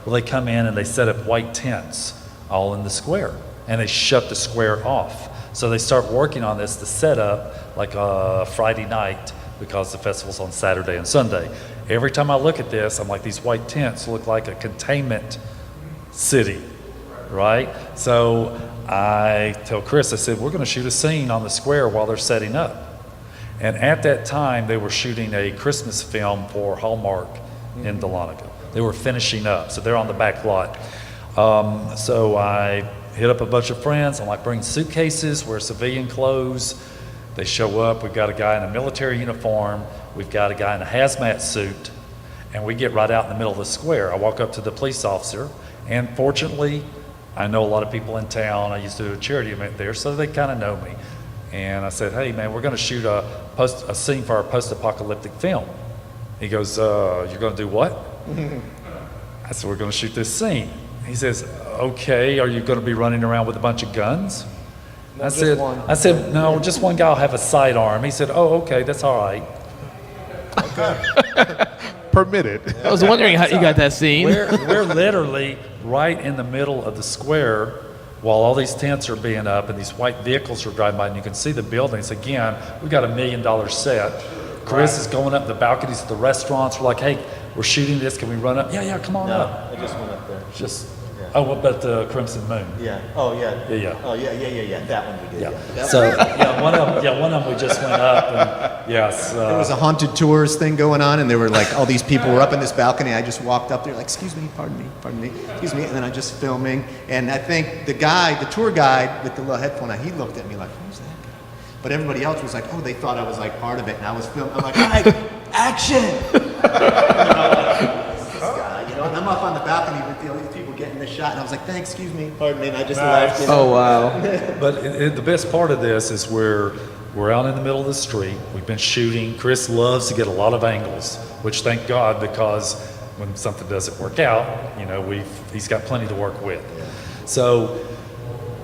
Speaker 2: Well, they come in and they set up white tents all in the square, and they shut the square off. So they start working on this to set up like a Friday night, because the festival's on Saturday and Sunday. Every time I look at this, I'm like, these white tents look like a containment city, right? So I tell Chris, I said, we're gonna shoot a scene on the square while they're setting up. And at that time, they were shooting a Christmas film for Hallmark in Dahlonega. They were finishing up, so they're on the back lot. So I hit up a bunch of friends. I'm like, bring suitcases, wear civilian clothes. They show up, we've got a guy in a military uniform, we've got a guy in a hazmat suit, and we get right out in the middle of the square. I walk up to the police officer, and fortunately, I know a lot of people in town. I used to do a charity event there, so they kind of know me. And I said, hey man, we're gonna shoot a scene for our post-apocalyptic film. He goes, you're gonna do what? I said, we're gonna shoot this scene. He says, okay, are you gonna be running around with a bunch of guns? I said, no, just one guy will have a sidearm. He said, oh, okay, that's all right.
Speaker 1: permitted.
Speaker 4: I was wondering how you got that scene.
Speaker 2: We're literally right in the middle of the square while all these tents are being up and these white vehicles are driving by, and you can see the buildings. Again, we've got $1 million set. Chris is going up the balconies of the restaurants. We're like, hey, we're shooting this. Can we run up? Yeah, come on up.
Speaker 3: I just went up there.
Speaker 2: Oh, what about the Crimson Moon?
Speaker 3: Yeah. Oh, yeah.
Speaker 2: Yeah.
Speaker 3: Oh, yeah. That one we did. Yeah.
Speaker 2: So one of them we just went up, and yes.
Speaker 3: There was a haunted tours thing going on, and there were like all these people were up in this balcony. I just walked up there, like, excuse me, pardon me, excuse me, and then I just filming. And I think the tour guide with the little headphone on, he looked at me like, who's that guy? But everybody else was like, oh, they thought I was like part of it, and I was filming. I'm like, all right, action! This guy, and I'm up on the balcony with the other people getting the shot, and I was like, thanks, excuse me, pardon me, and I just laughed.
Speaker 4: Oh, wow.
Speaker 2: But the best part of this is we're out in the middle of the street. We've been shooting. Chris loves to get a lot of angles, which thank God, because when something doesn't work out, he's got plenty to work with. So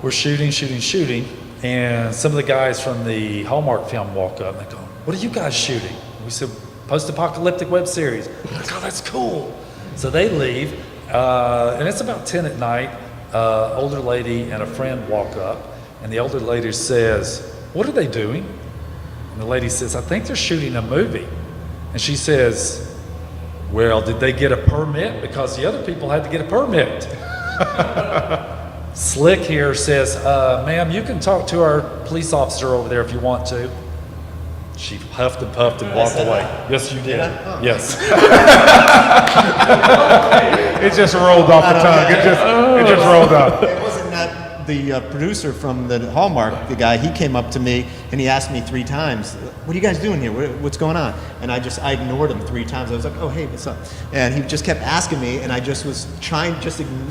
Speaker 2: we're shooting, and some of the guys from the Hallmark film walk up and they go, what are you guys shooting? We said, post-apocalyptic web series. I'm like, oh, that's cool. So they leave, and it's about 10 at night. Older lady and a friend walk up, and the older lady says, "What are they doing?" And the lady says, "I think they're shooting a movie." And she says, "Well, did they get a permit? Because the other people had to get a permit." Slick here says, "Ma'am, you can talk to our police officer over there if you want to." She huffed and puffed and walked away. Yes, you did. Yes.
Speaker 1: It just rolled off the tongue. It just rolled off.
Speaker 3: It wasn't that the producer from the Hallmark, the guy, he came up to me and he asked me 3 times, "What are you guys doing here? What's going on?" And I ignored him 3 times. I was like, "Oh, hey, what's up?" And he just kept asking me, and I just was trying,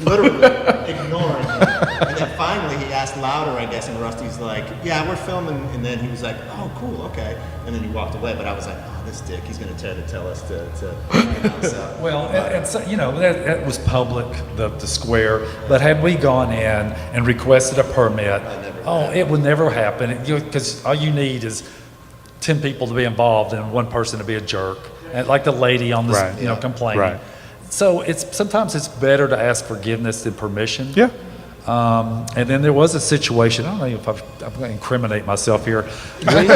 Speaker 3: literally ignoring him. And then finally he asked louder, I guess, and Rusty's like, "Yeah, we're filming." And then he was like, "Oh, cool, okay." And then he walked away, but I was like, "Oh, this dick, he's going to try to tell us to so.
Speaker 2: Well, and so, that was public, the square. But had we gone in and requested a permit, it would never happen. Because all you need is 10 people to be involved and 1 person to be a jerk, and like the lady on this,
Speaker 1: Right.
Speaker 2: complaining.
Speaker 1: Right.
Speaker 2: So sometimes it's better to ask forgiveness than permission.
Speaker 1: Yeah.
Speaker 2: And then there was a situation. I don't know if I'm going to incriminate myself here. We
Speaker 3: Turn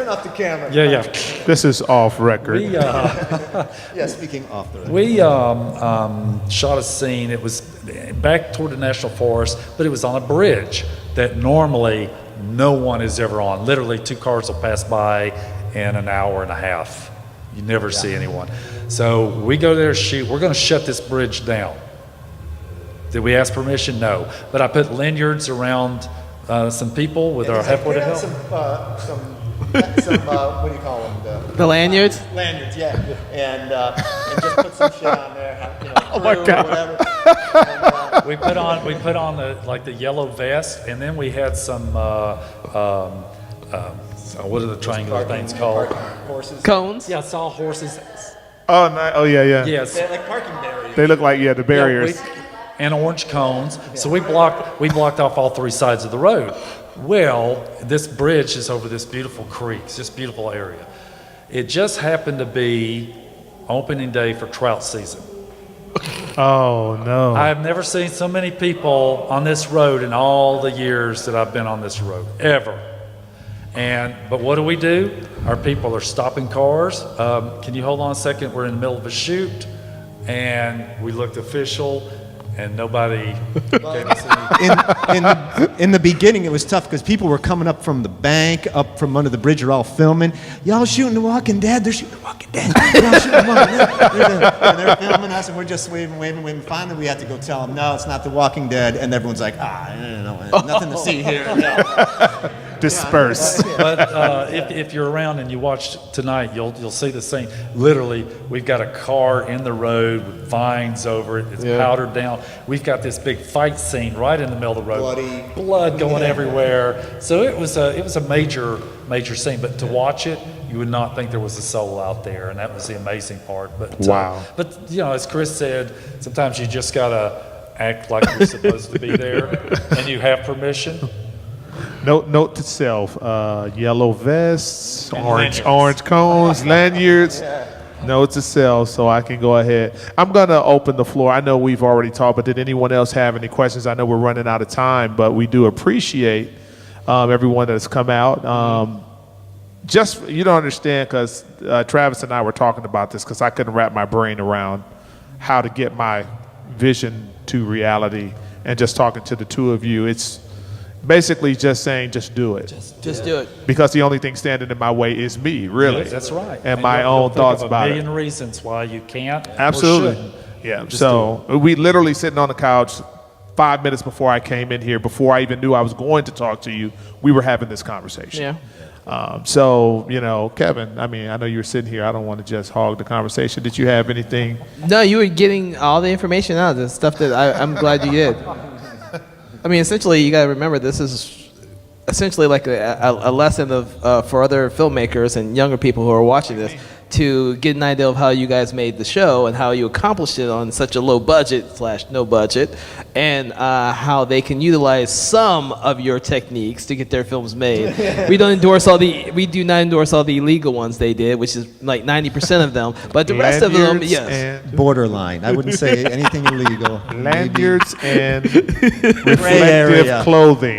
Speaker 3: off the camera.
Speaker 2: yeah.
Speaker 1: This is off record.
Speaker 3: Yeah, speaking off the record.
Speaker 2: We shot a scene. It was back toward the National Forest, but it was on a bridge that normally no one is ever on. Literally 2 cars will pass by in an hour and a half. You never see anyone. So we go there to shoot. We're going to shut this bridge down. Did we ask permission? No. But I put lanyards around some people with our halfway to help.
Speaker 3: Some what do you call them?
Speaker 4: The lanyards?
Speaker 3: Lanyards, yeah. And just put some shit on there.
Speaker 1: Oh my God.
Speaker 3: Or whatever. And,
Speaker 2: We put on the yellow vest, and then we had some what are the triangular things called?
Speaker 3: horses.
Speaker 4: Cones?
Speaker 2: Yeah, saw horses.
Speaker 1: Oh, nice. Oh, yeah.
Speaker 2: Yes.
Speaker 3: They're like parking barriers.
Speaker 1: They look like, the barriers.
Speaker 2: Yeah, and orange cones. So we blocked off all 3 sides of the road. Well, this bridge is over this beautiful creek. It's this beautiful area. It just happened to be opening day for trout season.
Speaker 1: Oh, no.
Speaker 2: I've never seen so many people on this road in all the years that I've been on this road, ever. But what do? Our people are stopping cars. Can you hold on a second? We're in the middle of a shoot, and we looked official, and nobody gave us any.
Speaker 3: In the beginning, it was tough because people were coming up from the bank, up from under the bridge, are all filming. Y'all shooting The Walking Dead? They're shooting The Walking Dead. Y'all shooting The Walking Dead. And they're filming us, and we're just waving. Finally, we had to go tell them, no, it's not The Walking Dead. And everyone's like, no, nothing to see here.
Speaker 1: Disperse.
Speaker 2: But if you're around and you watch tonight, you'll see the scene. Literally, we've got a car in the road with vines over it. It's powdered down. We've got this big fight scene right in the middle of the road.
Speaker 3: Bloody.
Speaker 2: Blood going everywhere. So it was a major scene. But to watch it, you would not think there was a soul out there, and that was the amazing part. But
Speaker 1: Wow.
Speaker 2: But as Chris said, sometimes you just gotta act like you're supposed to be there, and you have permission.
Speaker 1: Note to self: yellow vests,
Speaker 2: And
Speaker 1: orange
Speaker 2: lanyards.
Speaker 1: cones, lanyards. Note to self, so I can go ahead. I'm gonna open the floor. I know we've already talked, but did anyone else have any questions? I know we're running out of time, but we do appreciate everyone that has come out. Just you don't understand, because Travis and I were talking about this, because I couldn't wrap my brain around how to get my vision to reality, and just talking to the 2 of you, it's basically just saying, just do it.
Speaker 4: Just do it.
Speaker 1: Because the only thing standing in my way is me, really.
Speaker 2: Yes, that's right.
Speaker 1: And my
Speaker 2: you'll
Speaker 1: own
Speaker 2: think
Speaker 1: thoughts
Speaker 2: of
Speaker 1: about
Speaker 2: a
Speaker 1: it.
Speaker 2: million reasons why you can't. or
Speaker 1: Absolutely.
Speaker 2: shouldn't.
Speaker 1: Yeah.
Speaker 2: Just
Speaker 1: So we literally sitting on the couch 5 minutes before I came in here, before I even knew I was going to talk to you, we were having this conversation.
Speaker 4: Yeah.
Speaker 1: So, Kevin, I know you were sitting here. I don't want to just hog the conversation. Did you have anything?
Speaker 4: No, you were getting all the information out, the stuff that I'm glad you did. Essentially, you got to remember, this is essentially like a lesson of for other filmmakers and younger people who are watching this. to get an idea of how you guys made the show and how you accomplished it on such a low budget / no budget, and how they can utilize some of your techniques to get their films made. We do not endorse all the illegal ones they did, which is like 90% of them, but the rest of them,
Speaker 1: Lanyards
Speaker 4: yes.
Speaker 1: and
Speaker 3: Borderline. I wouldn't say anything illegal.
Speaker 1: lanyards and
Speaker 3: area.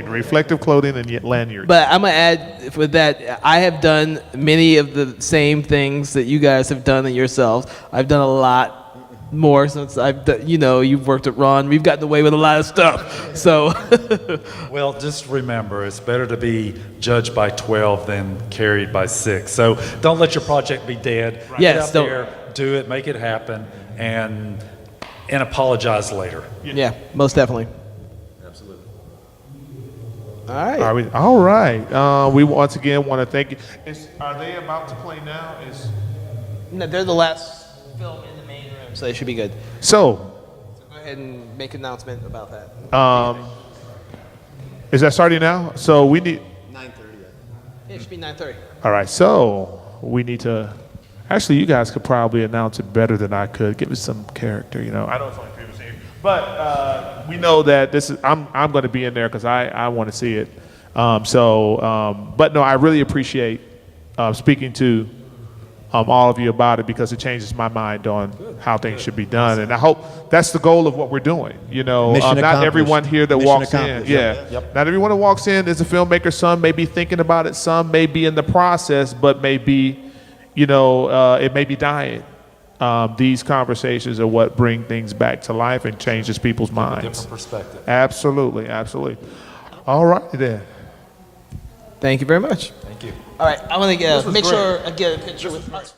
Speaker 1: reflective clothing and yet lanyards.
Speaker 4: But I'm gonna add with that, I have done many of the same things that you guys have done it yourselves. I've done a lot more since I've done, you've worked at Ron. We've gotten away with a lot of stuff. So,
Speaker 2: Well, just remember, it's better to be judged by 12 than carried by 6. So don't let your project be dead. Get
Speaker 4: Yes,
Speaker 2: out
Speaker 4: don't-
Speaker 2: there, do it, make it happen, and apologize later.
Speaker 4: yeah, most definitely. All right.
Speaker 1: All right. We once again want to thank you. Are they about to play now?
Speaker 4: No, they're the last film in the main room, so they should be good.
Speaker 1: So,
Speaker 4: Go ahead and make an announcement about that.
Speaker 1: is that starting now? So we need.
Speaker 4: It should be 9:30.
Speaker 1: All right. So we need to. Actually, you guys could probably announce it better than I could. Give us some character. I know it's only previously, but we know that this is. I'm going to be in there because I want to see it. But no, I really appreciate speaking to all of you about it because it changes my mind on how things should be done, and I hope that's the goal of what we're doing.
Speaker 3: Mission
Speaker 1: Not
Speaker 3: accomplished.
Speaker 1: everyone here that
Speaker 3: Mission
Speaker 1: walks in,
Speaker 3: accomplished.
Speaker 1: not everyone that walks in is a filmmaker. Some may be thinking about it, some may be in the process, but maybe, it may be dying. These conversations are what bring things back to life and changes people's minds.
Speaker 2: Different perspective.
Speaker 1: Absolutely, absolutely. All right then.
Speaker 4: Thank you very much.
Speaker 2: Thank you.
Speaker 4: All right, I want to
Speaker 1: was
Speaker 4: make
Speaker 1: great.
Speaker 4: sure I get a picture with us.